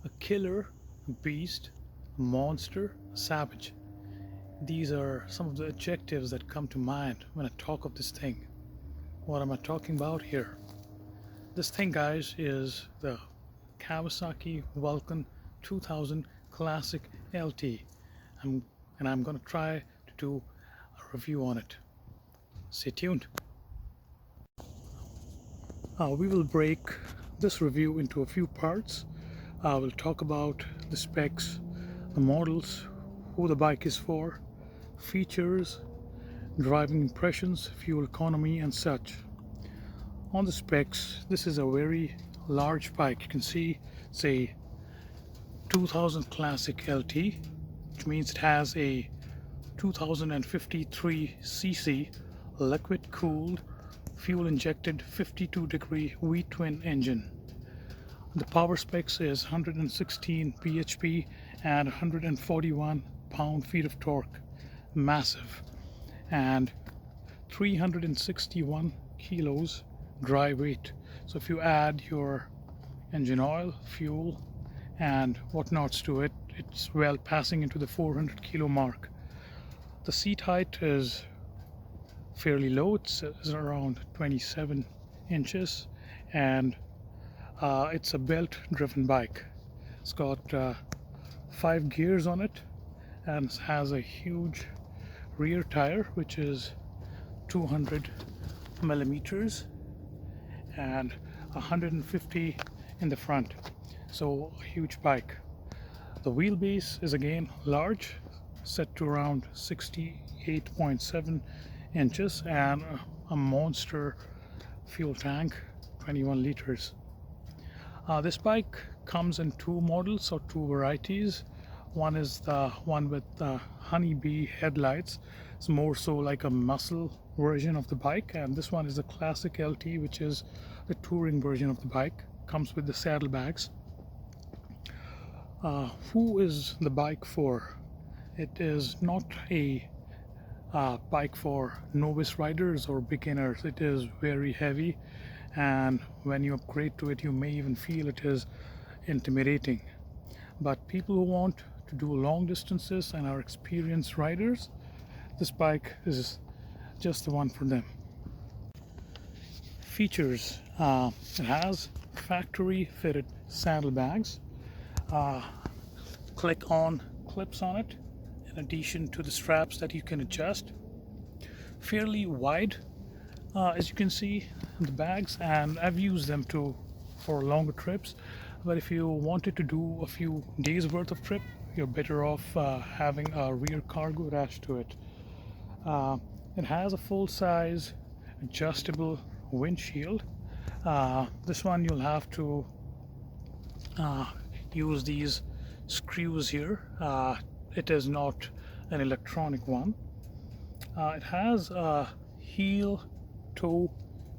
A killer, a beast, a monster, a savage. These are some of the adjectives that come to mind when I talk of this thing. What am I talking about here? This thing, guys, is the Kawasaki Vulcan 2000 Classic LT. I'm, and I'm going to try to do a review on it. Stay tuned. We will break this review into a few parts. We'll talk about the specs, the models, who the bike is for, features, driving impressions, fuel economy, and such. On the specs, this is a very large bike. You can see it's a 2000 Classic LT, which means it has a 2053cc liquid cooled fuel injected 52-degree V-twin engine. The power specs is 116 bhp and 141 pound-feet of torque. Massive. And 361 kilos dry weight. So if you add your engine oil, fuel, and whatnots to it, it's well passing into the 400 kilo mark. The seat height is fairly low. It's around 27 inches, and it's a belt-driven bike. It's got 5 gears on it, and has a huge rear tire, which is 200 millimeters, and 150 in the front. So a huge bike. The wheelbase is again large, set to around 68.7 inches, and a monster fuel tank, 21 liters. This bike comes in two models or two varieties. One is the one with the honeybee headlights. It's more so like a muscle version of the bike, and this one is a Classic LT, which is the touring version of the bike. Comes with the saddlebags. Who is the bike for? It is not a bike for novice riders or beginners. It is very heavy, and when you upgrade to it, you may even feel it is intimidating. But people who want to do long distances and are experienced riders, this bike is just the one for them. Features: it has factory fitted saddlebags, click on clips on it, in addition to the straps that you can adjust. Fairly wide, as you can see in the bags, and I've used them for longer trips. But if you wanted to do a few days worth of trip, you're better off having a rear cargo attached to it. It has a full-size adjustable windshield. This one you'll have to use these screws here. It is not an electronic one. It has a heel toe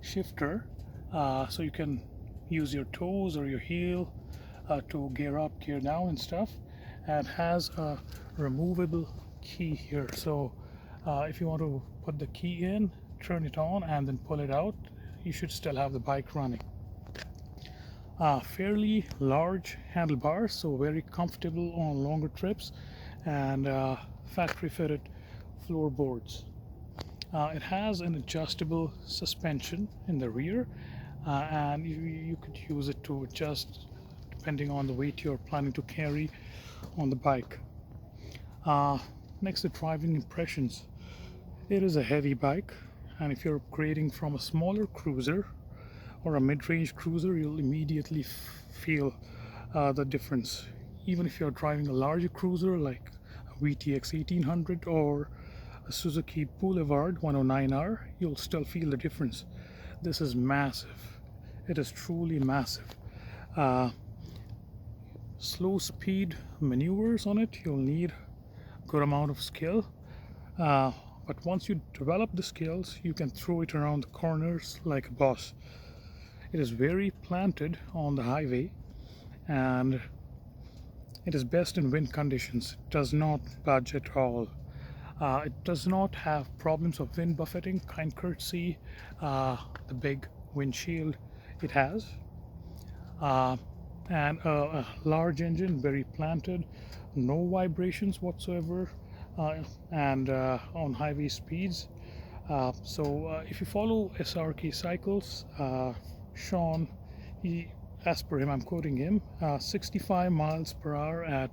shifter, so you can use your toes or your heel to gear up, gear down and stuff. And has a removable key here, so if you want to put the key in, turn it on, and then pull it out, you should still have the bike running. Fairly large handlebars, so very comfortable on longer trips, and factory fitted floorboards. It has an adjustable suspension in the rear, and you could use it to adjust depending on the weight you're planning to carry on the bike. Next, the driving impressions. It is a heavy bike, and if you're upgrading from a smaller cruiser or a mid-range cruiser, you'll immediately feel the difference. Even if you're driving a larger cruiser like a VTX 1800 or a Suzuki Boulevard 109R, you'll still feel the difference. This is massive. It is truly massive. Slow speed maneuvers on it, you'll need a good amount of skill. But once you develop the skills, you can throw it around the corners like a boss. It is very planted on the highway, and it is best in wind conditions. It does not budge at all. It does not have problems of wind buffeting, kind courtesy the big windshield it has. and a large engine, very planted, no vibrations whatsoever, and on highway speeds. So if you follow SRK cycles, Sean, as per him, I'm quoting him, 65 miles per hour at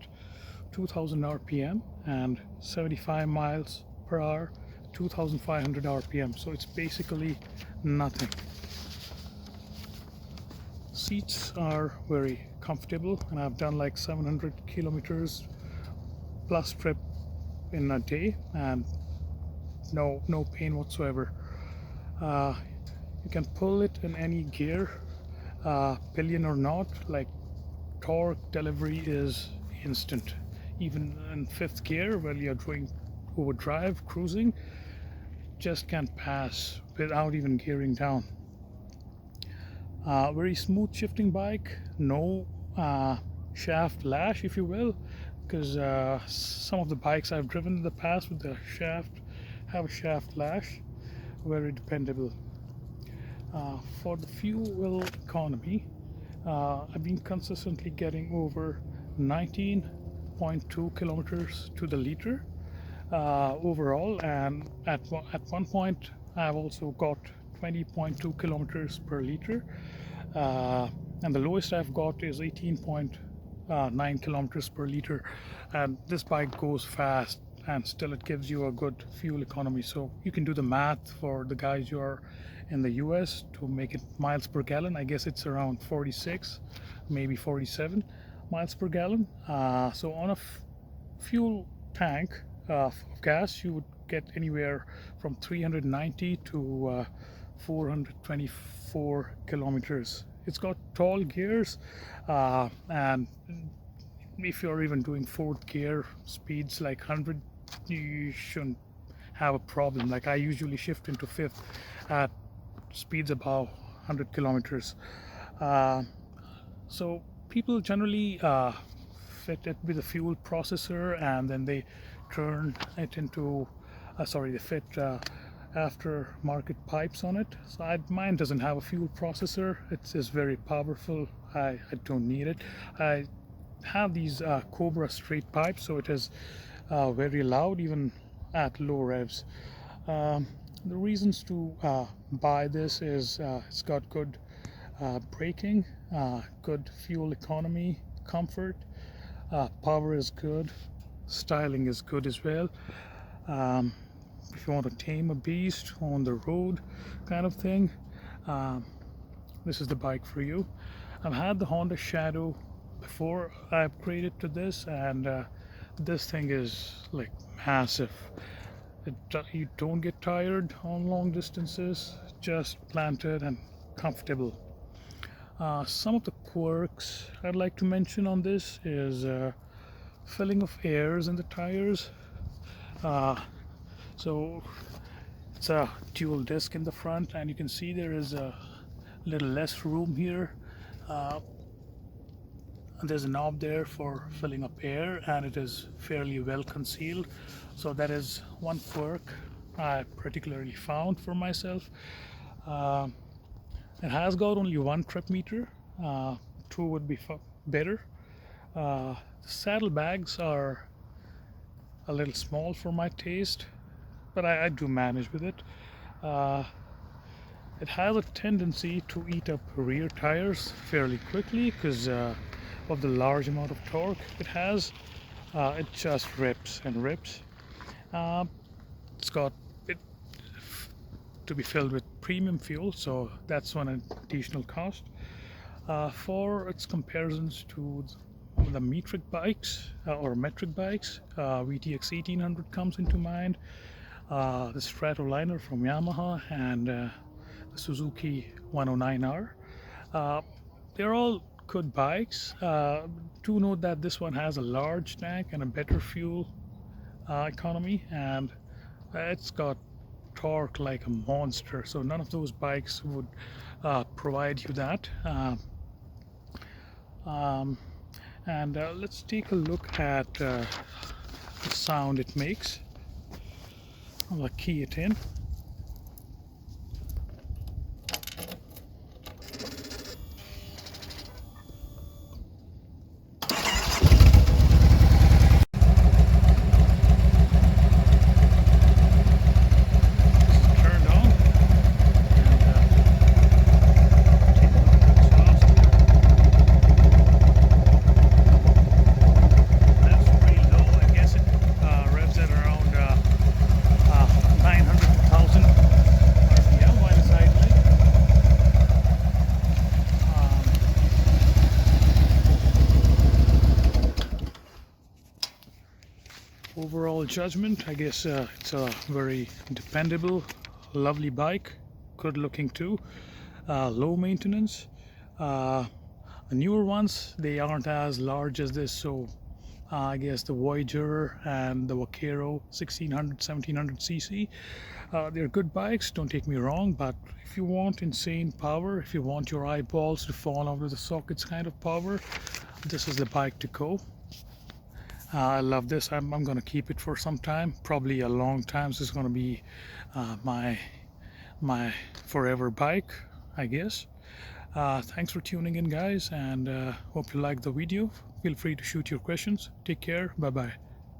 2000 RPM and 75 miles per hour, 2500 RPM. So it's basically nothing. Seats are very comfortable, and I've done like 700 kilometers plus trip in a day, and no pain whatsoever. You can pull it in any gear, pillion or not. Like, torque delivery is instant. Even in fifth gear, while you're doing overdrive cruising, just can't pass without even gearing down. Very smooth shifting bike, no shaft lash, if you will, because some of the bikes I've driven in the past with the shaft have a shaft lash. Very dependable. For the fuel economy, I've been consistently getting over 19.2 kilometers to the liter overall, and at one point I've also got 20.2 kilometers per liter, and the lowest I've got is 18.9 kilometers per liter. And this bike goes fast, and still it gives you a good fuel economy. So you can do the math for the guys who are in the US to make it miles per gallon. I guess it's around 46, maybe 47 miles per gallon. So on a fuel tank of gas, you would get anywhere from 390 to 424 kilometers. It's got tall gears, and if you're even doing fourth gear speeds like 100, you shouldn't have a problem. Like, I usually shift into fifth at speeds above 100 kilometers. So people generally fit it with a fuel processor, and then they turn it into they fit aftermarket pipes on it. So mine doesn't have a fuel processor. It's just very powerful. I don't need it. I have these Cobra straight pipes, so it is very loud even at low revs. The reasons to buy this is it's got good braking, good fuel economy, comfort, power is good, styling is good as well. If you want to tame a beast on the road kind of thing, this is the bike for you. I've had the Honda Shadow before I upgraded to this, and this thing is like massive. You don't get tired on long distances, just planted and comfortable. Some of the quirks I'd like to mention on this is filling of airs in the tires. So it's a dual disc in the front, and you can see there is a little less room here. There's a knob there for filling up air, and it is fairly well concealed. So that is one quirk I particularly found for myself. It has got only one trip meter. Two would be better. The saddlebags are a little small for my taste, but I do manage with it. It has a tendency to eat up rear tires fairly quickly because of the large amount of torque it has. It just rips and rips. It's got it to be filled with premium fuel, so that's one additional cost. For its comparisons to the metric bikes metric bikes, VTX 1800 comes into mind, the Stratoliner from Yamaha, and the Suzuki 109R. They're all good bikes. Do note that this one has a large tank and a better fuel economy, and it's got torque like a monster, so none of those bikes would provide you that. And let's take a look at the sound it makes. I'll key it in. Overall judgment, I guess it's a very dependable, lovely bike, good looking too, low maintenance. The newer ones, they aren't as large as this, so I guess the Voyager and the Vaquero 1600 1700 cc, they're good bikes, don't take me wrong, but if you want insane power, if you want your eyeballs to fall out of the sockets kind of power, this is the bike to go. I love this. I'm gonna keep it for some time, probably a long time. This is gonna be my forever bike, I guess. Thanks for tuning in, guys, and hope you liked the video. Feel free to shoot your questions. Take care. Bye bye.